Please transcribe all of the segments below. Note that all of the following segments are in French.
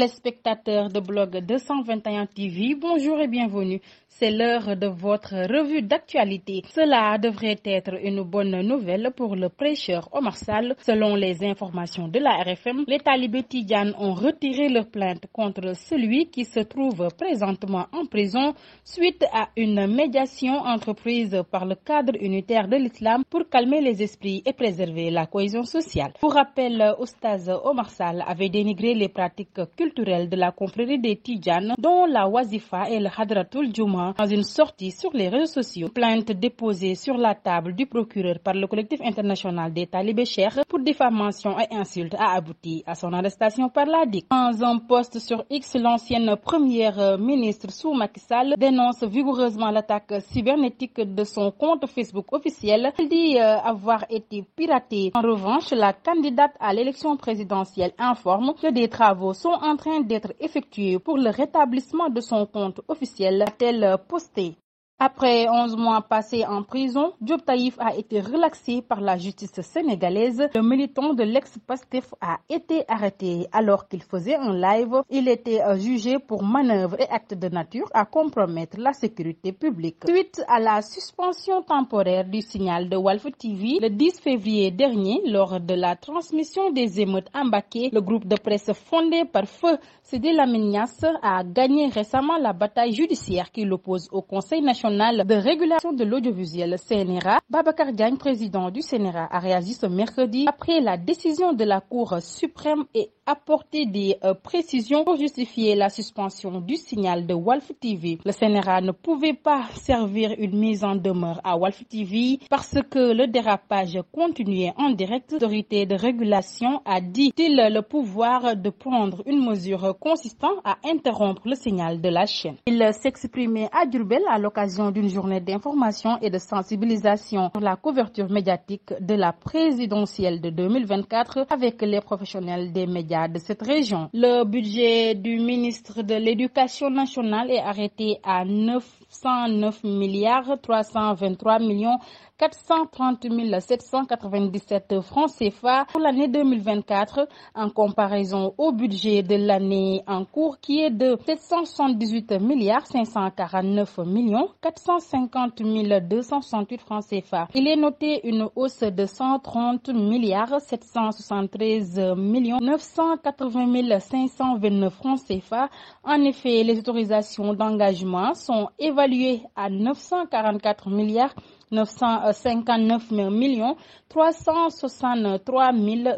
Téléspectateurs de Blog 221 TV, bonjour et bienvenue. C'est l'heure de votre revue d'actualité. Cela devrait être une bonne nouvelle pour le prêcheur Omar Sall. Selon les informations de la RFM, les talibés tidjanes ont retiré leur plainte contre celui qui se trouve présentement en prison suite à une médiation entreprise par le cadre unitaire de l'islam pour calmer les esprits et préserver la cohésion sociale. Pour rappel, Oustaz Omar Sall avait dénigré les pratiques culturelles de la confrérie des Tidjanes, dont la Wazifa et le Hadratul Juma, dans une sortie sur les réseaux sociaux. Plainte déposée sur la table du procureur par le collectif international des talibés chers pour diffamation et insulte a abouti à son arrestation par la DIC. Dans un post sur X, l'ancienne première ministre sous Macky Sall dénonce vigoureusement l'attaque cybernétique de son compte Facebook officiel. Elle dit avoir été piratée. En revanche, la candidate à l'élection présidentielle informe que des travaux sont en train d'être effectués pour le rétablissement de son compte officiel, a-t-elle posté. Après 11 mois passés en prison, Diop Taïf a été relaxé par la justice sénégalaise. Le militant de l'ex-Pastef a été arrêté alors qu'il faisait un live. Il était jugé pour manœuvre et acte de nature à compromettre la sécurité publique. Suite à la suspension temporaire du signal de Walf TV, le 10 février dernier, lors de la transmission des émeutes à Mbacké, le groupe de presse fondé par Feu Sidi Lamine Niasse a gagné récemment la bataille judiciaire qui l'oppose au Conseil national de régulation de l'audiovisuel CNRA. Babacar Diagne, président du CNRA, a réagi ce mercredi après la décision de la Cour suprême et apporté des précisions pour justifier la suspension du signal de Walf TV. Le CNRA ne pouvait pas servir une mise en demeure à Walf TV parce que le dérapage continuait en direct. L'autorité de régulation a dit-il le pouvoir de prendre une mesure consistant à interrompre le signal de la chaîne. Il s'exprimait à Diourbel à l'occasion d'une journée d'information et de sensibilisation sur la couverture médiatique de la présidentielle de 2024 avec les professionnels des médias de cette région. Le budget du ministre de l'Éducation nationale est arrêté à 909 milliards 323 millions 430 797 francs CFA pour l'année 2024 en comparaison au budget de l'année en cours qui est de 778 milliards 549 millions 450 268 francs CFA. Il est noté une hausse de 130 milliards 773 millions 980 529 francs CFA. En effet, les autorisations d'engagement sont évaluées à 944 milliards 959 millions 363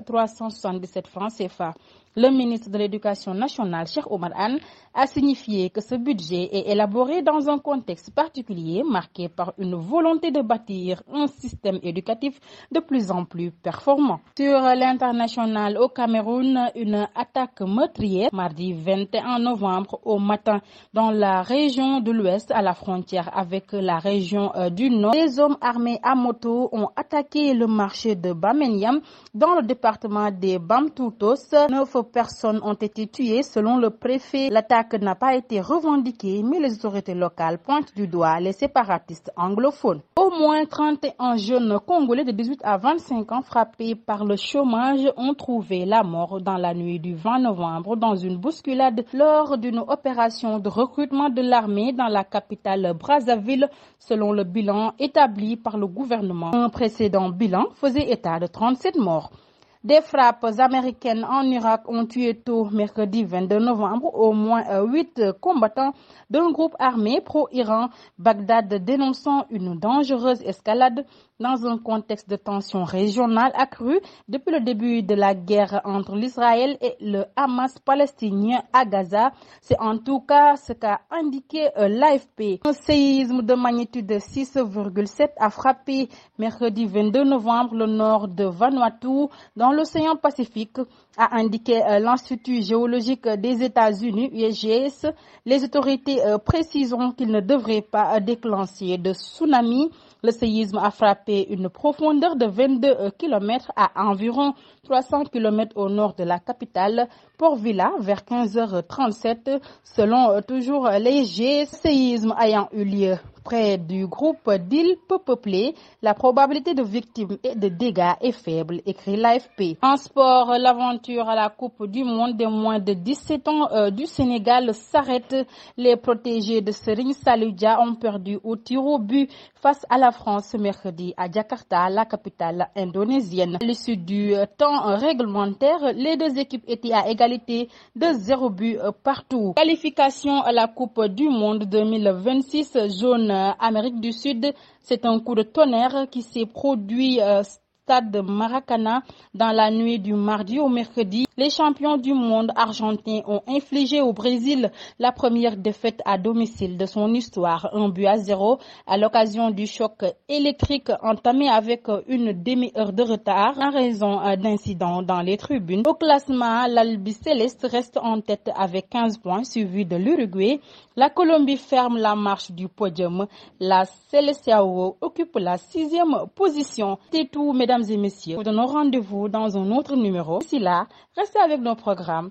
377 francs CFA. Le ministre de l'Éducation nationale, Cheikh Oumar Anne, a signifié que ce budget est élaboré dans un contexte particulier marqué par une volonté de bâtir un système éducatif de plus en plus performant. Sur l'international au Cameroun, une attaque meurtrière mardi 21 novembre au matin dans la région de l'Ouest à la frontière avec la région du Nord. Des hommes armés à moto ont attaqué le marché de Bamenyam dans le département des Bamtoutos. 9 personnes ont été tuées selon le préfet. L'attaque n'a pas été revendiquée, mais les autorités locales pointent du doigt les séparatistes anglophones. Au moins 31 jeunes Congolais de 18 à 25 ans frappés par le chômage ont trouvé la mort dans la nuit du 20 novembre dans une bousculade lors d'une opération de recrutement de l'armée dans la capitale Brazzaville, selon le bilan établi par le gouvernement. Un précédent bilan faisait état de 37 morts. Des frappes américaines en Irak ont tué tôt mercredi 22 novembre au moins 8 combattants d'un groupe armé pro-Iran, Bagdad dénonçant une dangereuse escalade dans un contexte de tension régionale accrue depuis le début de la guerre entre l'Israël et le Hamas palestinien à Gaza. C'est en tout cas ce qu'a indiqué l'AFP. Un séisme de magnitude 6,7 a frappé mercredi 22 novembre le nord de Vanuatu dans l'océan Pacifique, a indiqué l'Institut géologique des États-Unis, USGS. Les autorités préciseront qu'il ne devrait pas déclencher de tsunami. Le séisme a frappé une profondeur de 22 km à environ 300 km au nord de la capitale. Port Vila vers 15h37 selon toujours les séismes ayant eu lieu près du groupe d'îles peu peuplées. La probabilité de victimes et de dégâts est faible, écrit l'AFP. En sport, l'aventure à la Coupe du Monde des moins de 17 ans du Sénégal s'arrête. Les protégés de Serigne Saliou Dia ont perdu au tir au but face à la France ce mercredi à Jakarta, la capitale indonésienne. À l'issue du temps réglementaire, les deux équipes étaient à égalité de 0 but partout. Qualification à la Coupe du Monde 2026 jaune Amérique du Sud, c'est un coup de tonnerre qui s'est produit stade de Maracana dans la nuit du mardi au mercredi. Les champions du monde argentins ont infligé au Brésil la première défaite à domicile de son histoire, 1-0 à l'occasion du choc électrique entamé avec une demi-heure de retard en raison d'incidents dans les tribunes. Au classement, l'Albiceleste reste en tête avec 15 points, suivi de l'Uruguay. La Colombie ferme la marche du podium. La Seleção occupe la 6e position. C'est tout, mesdames et messieurs. Nous donnons rendez-vous dans un autre numéro. D'ici là, restez avec nos programmes.